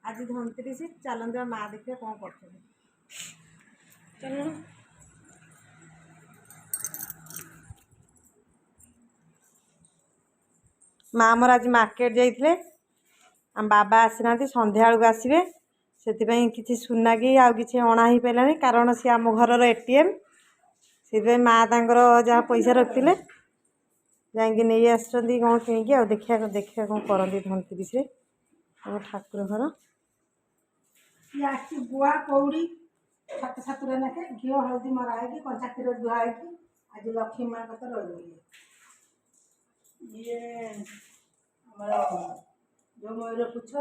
आज धनतेरस चलते माँ देखिए कौन कर चलो माँ मोर आज मार्केट जाइए आम बाबा आसीना संध्या बेलू आसवे से किसी सुना कि आउ कि अणा ही पारानी कारण सी आम घर एटीएम से माँ तांकर जहाँ पैसा रखते जाकि नहीं आसछन्ती कौन किणिकी आ देखा देखा कौन करती धनतेरस ठाकुर घर गुआ कौड़ी सात सातुरा नाखे घी हलदी मरा है कंचा क्षीर धुआ है आज लक्ष्मी माँ कत रही ये जो मयूर पुछ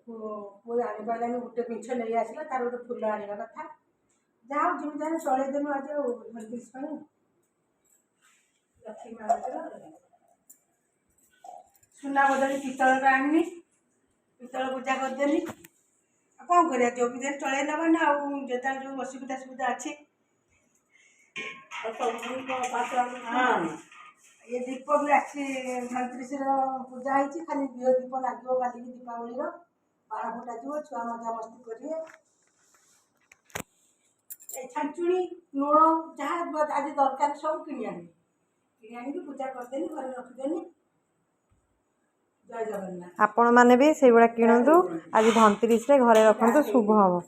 कोई आनी पारानी गोटे पिछ नहीं आसला तार गोटे फुल आना कथा जहाँ जमी जाने चलदेनु आज धनतेरस लक्ष्मी माँ सुना बदली पितल आनी पितल पूजा करदेनी कौन कर जो भी दिन चल ना ना जो जो असुविधा सुविधा अच्छी हाँ ये दीप भी आसी धनतेरस पूजा होती खाली दीप लगे काली दीपावली बाण फुटा जीव छुआ मजा मस्ती करेंगे छांचुणी लुण जहाँ आज दरकार सब कि आनी पूजा करदेनी घर रखिदेनी जय जगन्नाथ आपण मैंने भी से गुड़ा किणु आज धनतेरस घरे रखु शुभ हम।